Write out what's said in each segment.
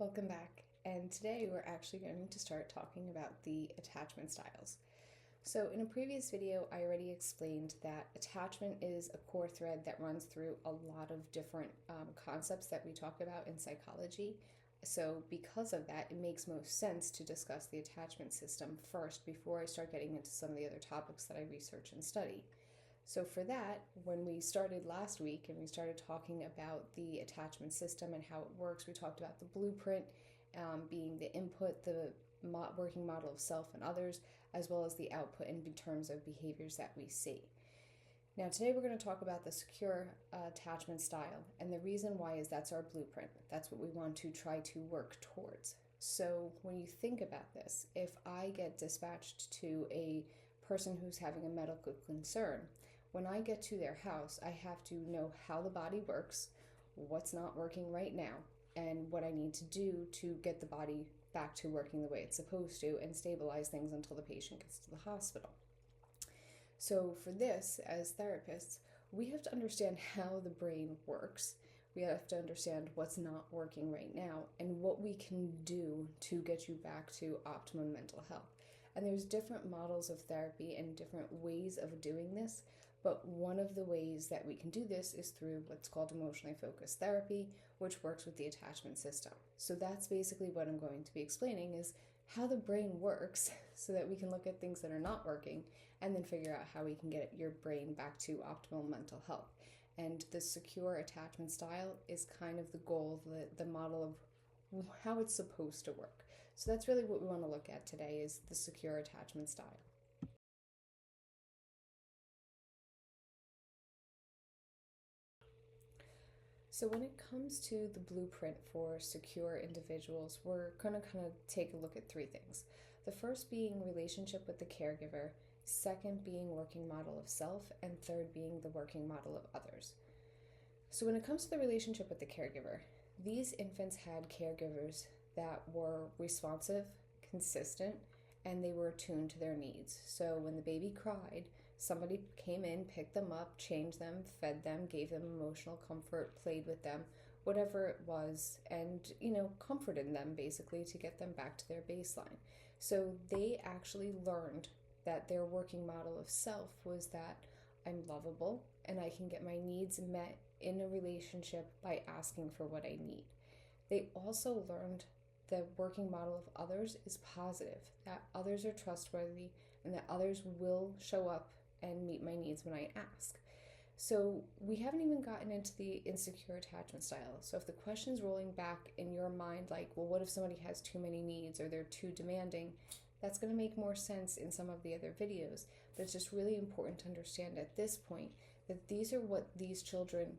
Welcome back. And today we're actually going to start talking about the attachment styles. So in a previous video, I already explained that attachment is a core thread that runs through a lot of different concepts that we talk about in psychology. So because of that, it makes most sense to discuss the attachment system first before I start getting into some of the other topics that I research and study. So for that, when we started last week and we started talking about the attachment system and how it works, we talked about the blueprint being the input, the working model of self and others, as well as the output in terms of behaviors that we see. Now today we're going to talk about the secure attachment style, and the reason why is that's our blueprint. That's what we want to try to work towards. So when you think about this, if I get dispatched to a person who's having a medical concern, when I get to their house, I have to know how the body works, what's not working right now, and what I need to do to get the body back to working the way it's supposed to and stabilize things until the patient gets to the hospital. So for this, as therapists, we have to understand how the brain works. We have to understand what's not working right now and what we can do to get you back to optimum mental health. And there's different models of therapy and different ways of doing this. But one of the ways that we can do this is through what's called emotionally focused therapy, which works with the attachment system. So that's basically what I'm going to be explaining is how the brain works so that we can look at things that are not working and then figure out how we can get your brain back to optimal mental health. And the secure attachment style is kind of the goal, the model of how it's supposed to work. So that's really what we want to look at today is the secure attachment style. So when it comes to the blueprint for secure individuals, we're going to kind of take a look at three things. The first being relationship with the caregiver, second being working model of self, and third being the working model of others. So when it comes to the relationship with the caregiver, these infants had caregivers that were responsive, consistent, and they were attuned to their needs. So when the baby cried, somebody came in, picked them up, changed them, fed them, gave them emotional comfort, played with them, whatever it was, and, comforted them basically to get them back to their baseline. So they actually learned that their working model of self was that I'm lovable and I can get my needs met in a relationship by asking for what I need. They also learned the working model of others is positive, that others are trustworthy and that others will show up and meet my needs when I ask. So we haven't even gotten into the insecure attachment style. So if the question's rolling back in your mind, like, well, what if somebody has too many needs or they're too demanding? That's going to make more sense in some of the other videos. But it's just really important to understand at this point that these are what these children,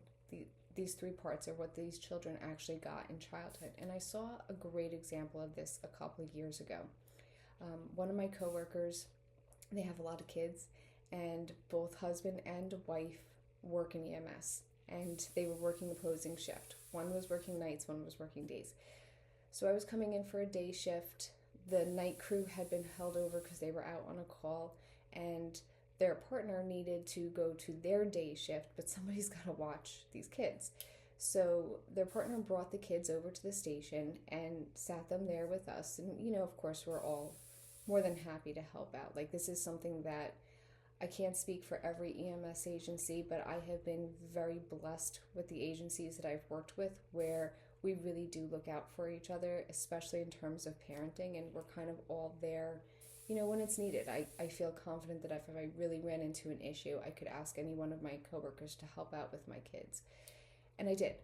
these three parts are what these children actually got in childhood. And I saw a great example of this a couple of years ago. One of my coworkers, they have a lot of kids, and both husband and wife work in EMS, and they were working opposing shift. One was working nights, one was working days. So I was coming in for a day shift. The night crew had been held over because they were out on a call, and their partner needed to go to their day shift, but somebody's got to watch these kids. So their partner brought the kids over to the station and sat them there with us. And, of course, we're all more than happy to help out. Like, this is something that I can't speak for every EMS agency, but I have been very blessed with the agencies that I've worked with where we really do look out for each other, especially in terms of parenting, and we're kind of all there, when it's needed. I feel confident that if I really ran into an issue, I could ask any one of my coworkers to help out with my kids. And I did.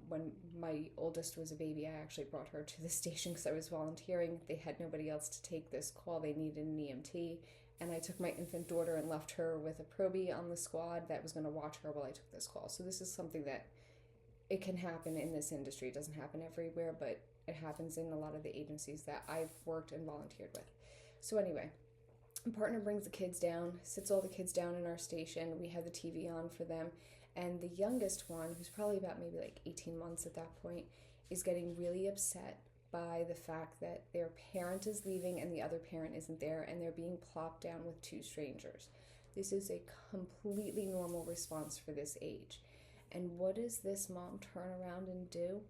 When my oldest was a baby, I actually brought her to the station because I was volunteering. They had nobody else to take this call. They needed an EMT. And I took my infant daughter and left her with a probie on the squad that was going to watch her while I took this call. So this is something that it can happen in this industry. It doesn't happen everywhere, but it happens in a lot of the agencies that I've worked and volunteered with. So anyway, my partner brings the kids down, sits all the kids down in our station. We have the TV on for them. And the youngest one, who's probably about maybe like 18 months at that point, is getting really upset by the fact that their parent is leaving and the other parent isn't there, and they're being plopped down with two strangers. This is a completely normal response for this age. And what does this mom turn around and do?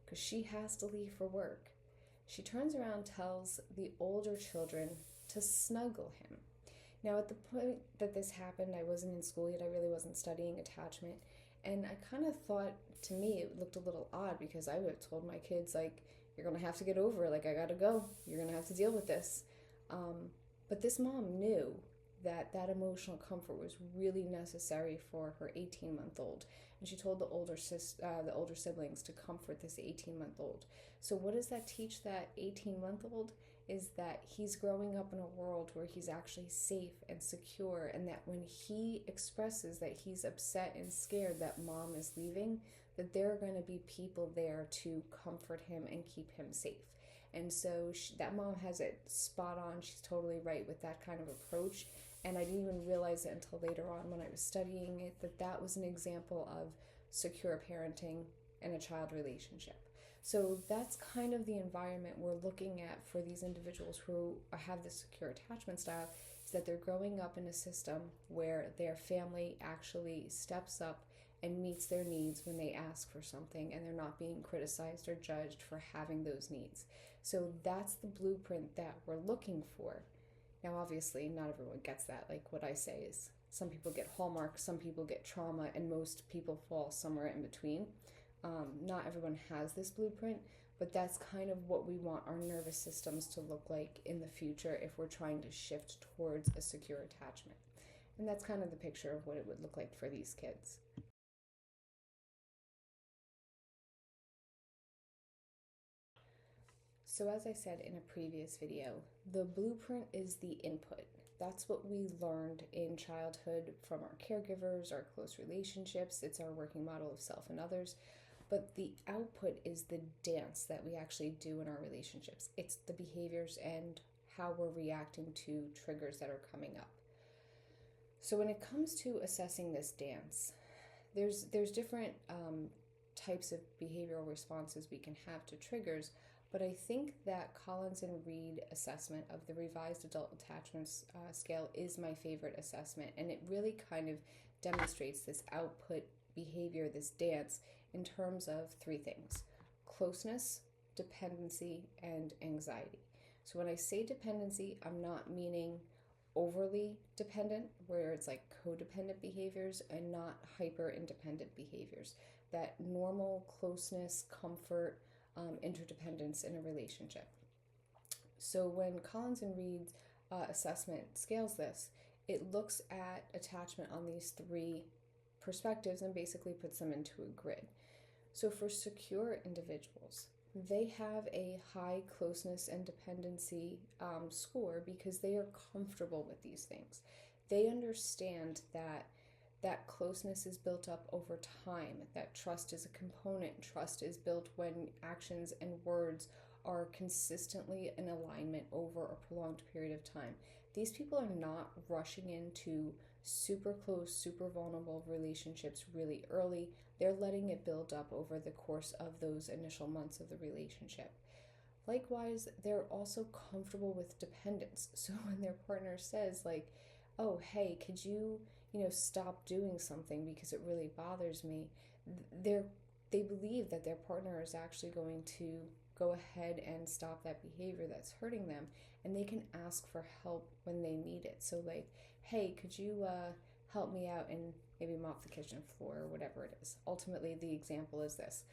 Because she has to leave for work. She turns around, tells the older children to snuggle him. Now, at the point that this happened, I wasn't in school yet. I really wasn't studying attachment. And I kind of thought, to me, it looked a little odd because I would have told my kids, like, you're going to have to get over it. Like, I got to go. You're going to have to deal with this. But this mom knew that that emotional comfort was really necessary for her 18-month-old. And she told the older siblings to comfort this 18-month-old. So what does that teach that 18-month-old? Is that he's growing up in a world where he's actually safe and secure, and that when he expresses that he's upset and scared that mom is leaving, that there are going to be people there to comfort him and keep him safe. And so that mom has it spot on. She's totally right with that kind of approach. And I didn't even realize it until later on when I was studying it, that that was an example of secure parenting in a child relationship. So that's kind of the environment we're looking at for these individuals who have this secure attachment style, is that they're growing up in a system where their family actually steps up and meets their needs when they ask for something, and they're not being criticized or judged for having those needs. So that's the blueprint that we're looking for. Now, obviously, not everyone gets that. Like what I say is, some people get Hallmark, some people get trauma, and most people fall somewhere in between. Not everyone has this blueprint, but that's kind of what we want our nervous systems to look like in the future if we're trying to shift towards a secure attachment. And that's kind of the picture of what it would look like for these kids. So as I said in a previous video, the blueprint is the input. That's what we learned in childhood from our caregivers, our close relationships. It's our working model of self and others. But the output is the dance that we actually do in our relationships. It's the behaviors and how we're reacting to triggers that are coming up. So when it comes to assessing this dance, there's different types of behavioral responses we can have to triggers, but I think that Collins and Reed assessment of the Revised Adult Attachments Scale is my favorite assessment, and it really kind of demonstrates this output behavior, this dance, in terms of three things: closeness, dependency, and anxiety. So when I say dependency, I'm not meaning overly dependent, where it's like codependent behaviors, and not hyper independent behaviors. That normal closeness, comfort, interdependence in a relationship. So when Collins and Reed's assessment scales this, it looks at attachment on these three perspectives and basically puts them into a grid. So for secure individuals, they have a high closeness and dependency score because they are comfortable with these things. They understand that closeness is built up over time, that trust is a component. Trust is built when actions and words are consistently in alignment over a prolonged period of time. These people are not rushing into super close, super vulnerable relationships really early. They're letting it build up over the course of those initial months of the relationship. Likewise, they're also comfortable with dependence. So when their partner says, like, oh, hey, could you, stop doing something because it really bothers me, they believe that their partner is actually going to go ahead and stop that behavior that's hurting them, and they can ask for help when they need it. So like, hey, could you help me out and maybe mop the kitchen floor or whatever it is. Ultimately, the example is this: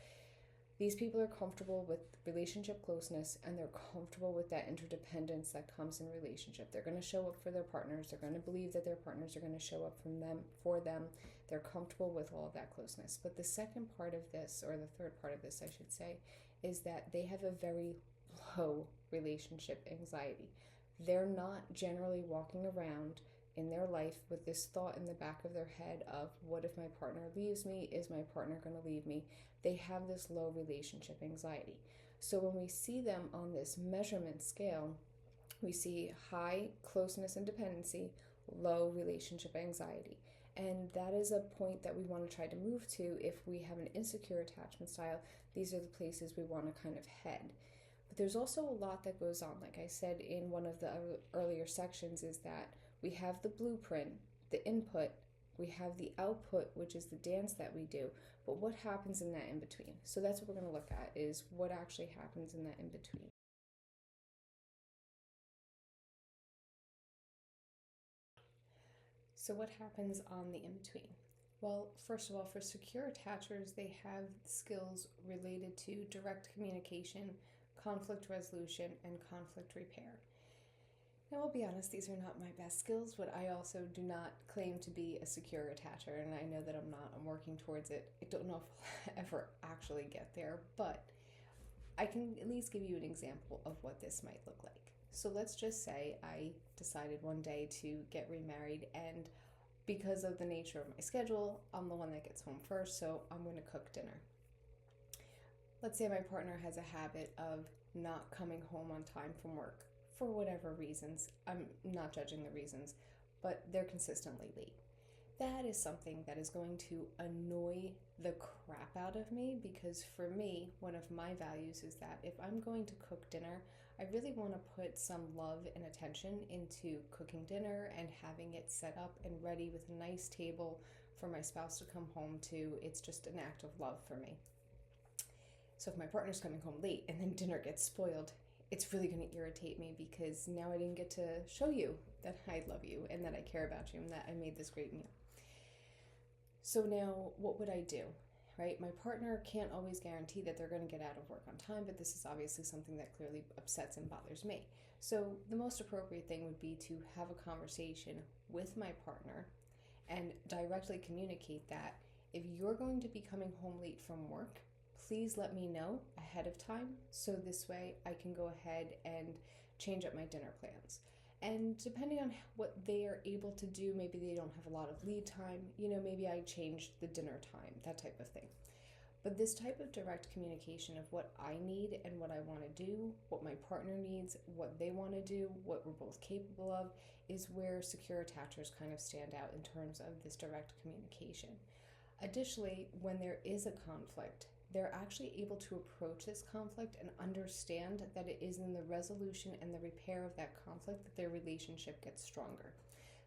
these people are comfortable with relationship closeness, and they're comfortable with that interdependence that comes in relationship. They're going to show up for their partners. They're going to believe that their partners are going to show up for them. They're comfortable with all of that closeness. But the second part of this, or the third part of this, I should say, is that they have a very low relationship anxiety. They're not generally walking around in their life with this thought in the back of their head of, what if my partner leaves me? Is my partner going to leave me? They have this low relationship anxiety. So when we see them on this measurement scale, we see high closeness and dependency, low relationship anxiety. And that is a point that we want to try to move to. If we have an insecure attachment style, these are the places we want to kind of head. But there's also a lot that goes on. Like I said in one of the earlier sections, is that we have the blueprint, the input, we have the output, which is the dance that we do, but what happens in that in between? So that's what we're going to look at, is what actually happens in that in between. So what happens on the in-between? Well, first of all, for secure attachers, they have skills related to direct communication, conflict resolution, and conflict repair. Now, I'll be honest, these are not my best skills, but I also do not claim to be a secure attacher, and I know that I'm not. I'm working towards it. I don't know if I'll ever actually get there, but I can at least give you an example of what this might look like. So let's just say I decided one day to get remarried, and because of the nature of my schedule, I'm the one that gets home first, so I'm going to cook dinner. Let's say my partner has a habit of not coming home on time from work for whatever reasons. I'm not judging the reasons, but they're consistently late. That is something that is going to annoy the crap out of me, because for me, one of my values is that if I'm going to cook dinner, I really want to put some love and attention into cooking dinner and having it set up and ready with a nice table for my spouse to come home to. It's just an act of love for me. So if my partner's coming home late and then dinner gets spoiled, it's really going to irritate me, because now I didn't get to show you that I love you and that I care about you and that I made this great meal. So now what would I do, right? My partner can't always guarantee that they're going to get out of work on time, but this is obviously something that clearly upsets and bothers me. So the most appropriate thing would be to have a conversation with my partner and directly communicate that if you're going to be coming home late from work, please let me know ahead of time, so this way I can go ahead and change up my dinner plans. And depending on what they are able to do, maybe they don't have a lot of lead time, maybe I change the dinner time, that type of thing. But this type of direct communication of what I need and what I want to do, what my partner needs, what they want to do, what we're both capable of, is where secure attachers kind of stand out in terms of this direct communication. Additionally, when there is a conflict, they're actually able to approach this conflict and understand that it is in the resolution and the repair of that conflict that their relationship gets stronger.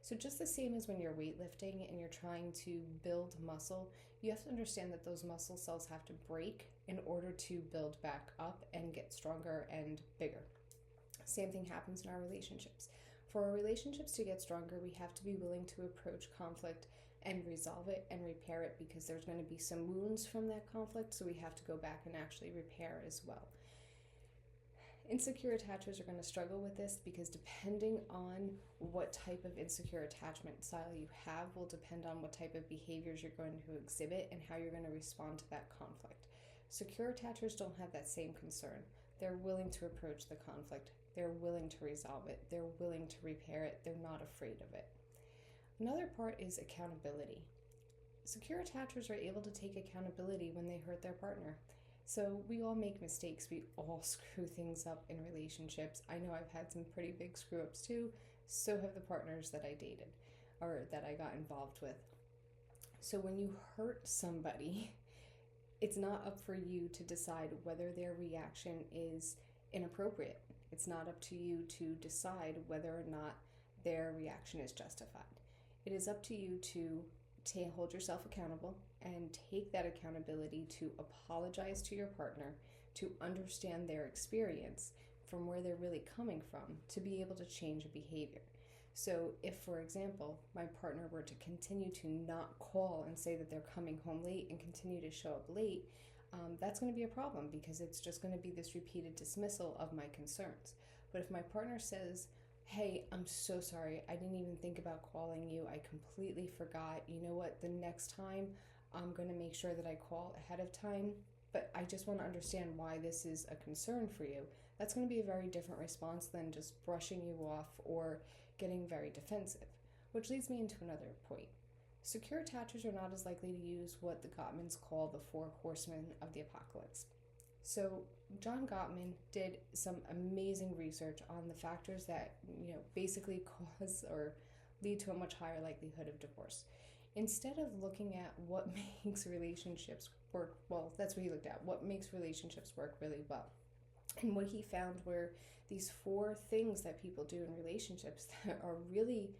So just the same as when you're weightlifting and you're trying to build muscle, you have to understand that those muscle cells have to break in order to build back up and get stronger and bigger. Same thing happens in our relationships. For our relationships to get stronger, we have to be willing to approach conflict and resolve it and repair it, because there's going to be some wounds from that conflict, so we have to go back and actually repair as well. Insecure attachers are going to struggle with this, because depending on what type of insecure attachment style you have will depend on what type of behaviors you're going to exhibit and how you're going to respond to that conflict. Secure attachers don't have that same concern. They're willing to approach the conflict. They're willing to resolve it. They're willing to repair it. They're not afraid of it. Another part is accountability. Secure attachers are able to take accountability when they hurt their partner. So we all make mistakes. We all screw things up in relationships. I know I've had some pretty big screw ups too. So have the partners that I dated or that I got involved with. So when you hurt somebody, it's not up for you to decide whether their reaction is inappropriate. It's not up to you to decide whether or not their reaction is justified. It is up to you to hold yourself accountable and take that accountability to apologize to your partner, to understand their experience from where they're really coming from, to be able to change a behavior. So if, for example, my partner were to continue to not call and say that they're coming home late and continue to show up late, that's going to be a problem, because it's just going to be this repeated dismissal of my concerns. But if my partner says, hey, I'm so sorry, I didn't even think about calling you, I completely forgot, you know what, the next time I'm going to make sure that I call ahead of time, but I just want to understand why this is a concern for you, that's going to be a very different response than just brushing you off or getting very defensive. Which leads me into another point. Secure attachers are not as likely to use what the Gottmans call the 4 horsemen of the apocalypse. So John Gottman did some amazing research on the factors that, basically cause or lead to a much higher likelihood of divorce. Instead of looking at what makes relationships work, well, that's what he looked at, what makes relationships work really well. And what he found were these 4 things that people do in relationships that are really,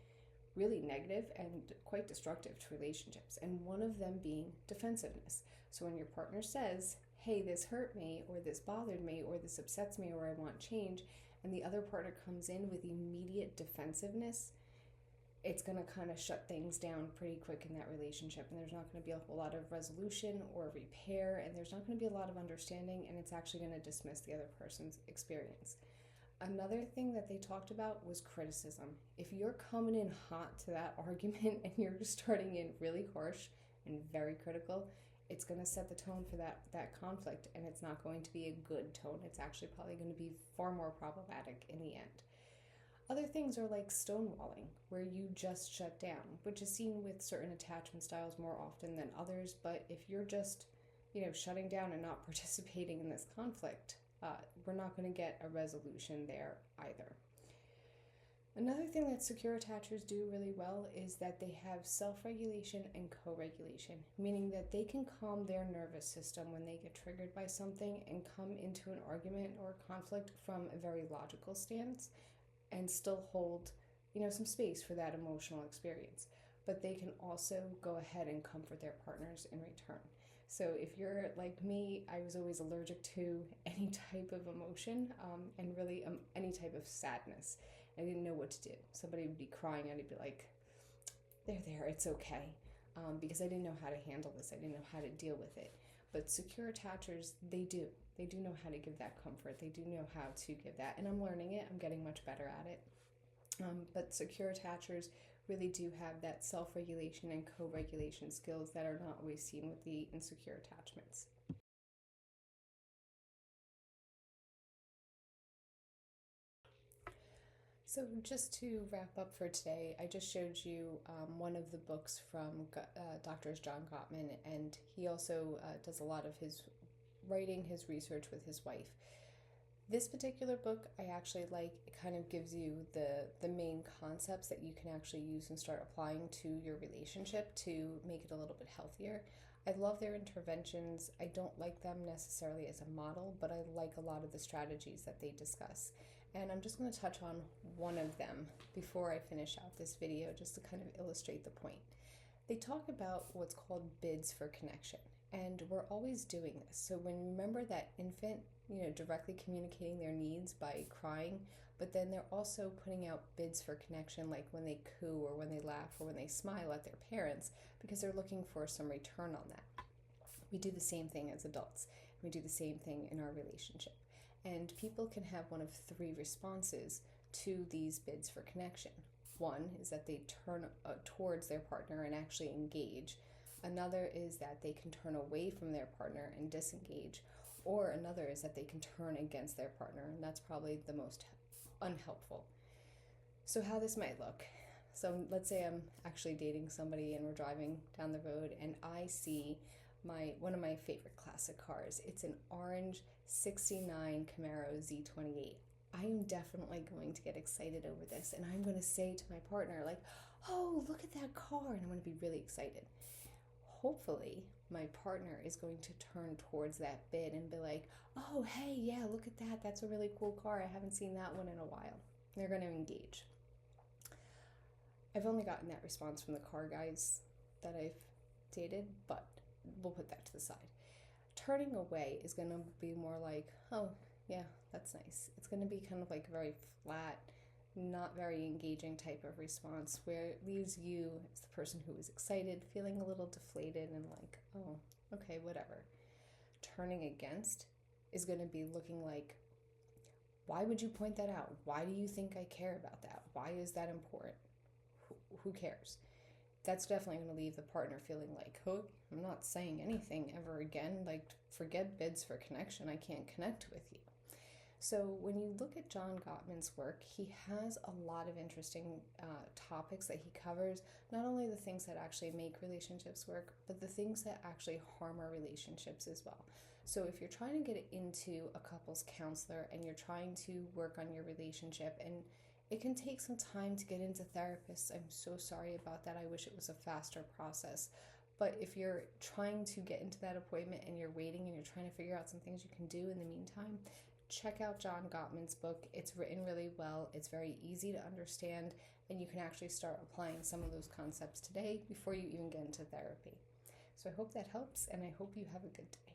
really negative and quite destructive to relationships. And one of them being defensiveness. So when your partner says, hey, this hurt me, or this bothered me, or this upsets me, or I want change, and the other partner comes in with immediate defensiveness, it's going to kind of shut things down pretty quick in that relationship, and there's not going to be a whole lot of resolution or repair, and there's not going to be a lot of understanding, and it's actually going to dismiss the other person's experience. Another thing that they talked about was criticism. If you're coming in hot to that argument and you're starting in really harsh and very critical, it's going to set the tone for that conflict, and it's not going to be a good tone. It's actually probably going to be far more problematic in the end. Other things are like stonewalling, where you just shut down, which is seen with certain attachment styles more often than others. But if you're just, shutting down and not participating in this conflict, we're not going to get a resolution there either. Another thing that secure attachers do really well is that they have self-regulation and co-regulation, meaning that they can calm their nervous system when they get triggered by something and come into an argument or conflict from a very logical stance and still hold, some space for that emotional experience. But they can also go ahead and comfort their partners in return. So if you're like me, I was always allergic to any type of emotion, and really any type of sadness. I didn't know what to do. Somebody would be crying and I'd be like, there, it's okay. Because I didn't know how to handle this. I didn't know how to deal with it. But secure attachers, they do. They do know how to give that comfort. They do know how to give that. And I'm learning it. I'm getting much better at it. But secure attachers really do have that self-regulation and co-regulation skills that are not always seen with the insecure attachments. So just to wrap up for today, I just showed you one of the books from Dr. John Gottman, and he also does a lot of his writing, his research with his wife. This particular book I actually like. It kind of gives you the main concepts that you can actually use and start applying to your relationship to make it a little bit healthier. I love their interventions. I don't like them necessarily as a model, but I like a lot of the strategies that they discuss. And I'm just going to touch on one of them before I finish out this video, just to kind of illustrate the point. They talk about what's called bids for connection, and we're always doing this. So when you remember that infant, directly communicating their needs by crying, but then they're also putting out bids for connection, like when they coo or when they laugh or when they smile at their parents, because they're looking for some return on that. We do the same thing as adults. We do the same thing in our relationship. And people can have one of three responses to these bids for connection. One is that they turn towards their partner and actually engage. Another is that they can turn away from their partner and disengage. Or another is that they can turn against their partner, and that's probably the most unhelpful. So how this might look. So let's say I'm actually dating somebody and we're driving down the road and I see one of my favorite classic cars. It's an orange 69 Camaro Z28. I am definitely going to get excited over this, and I'm going to say to my partner, like, oh, look at that car, and I'm going to be really excited. Hopefully, my partner is going to turn towards that bid and be like, oh, hey, yeah, look at that. That's a really cool car. I haven't seen that one in a while. They're going to engage. I've only gotten that response from the car guys that I've dated, but we'll put that to the side. Turning away is going to be more like, oh, yeah, that's nice. It's going to be kind of like a very flat, not very engaging type of response, where it leaves you as the person who is excited, feeling a little deflated and like, oh, okay, whatever. Turning against is going to be looking like, why would you point that out? Why do you think I care about that? Why is that important? Who cares? That's definitely going to leave the partner feeling like, oh, I'm not saying anything ever again. Like, forget bids for connection. I can't connect with you. So when you look at John Gottman's work, he has a lot of interesting topics that he covers, not only the things that actually make relationships work, but the things that actually harm our relationships as well. So if you're trying to get into a couples counselor and you're trying to work on your relationship, and it can take some time to get into therapists, I'm so sorry about that. I wish it was a faster process. But if you're trying to get into that appointment and you're waiting and you're trying to figure out some things you can do in the meantime, check out John Gottman's book. It's written really well. It's very easy to understand, and you can actually start applying some of those concepts today before you even get into therapy. So I hope that helps, and I hope you have a good day.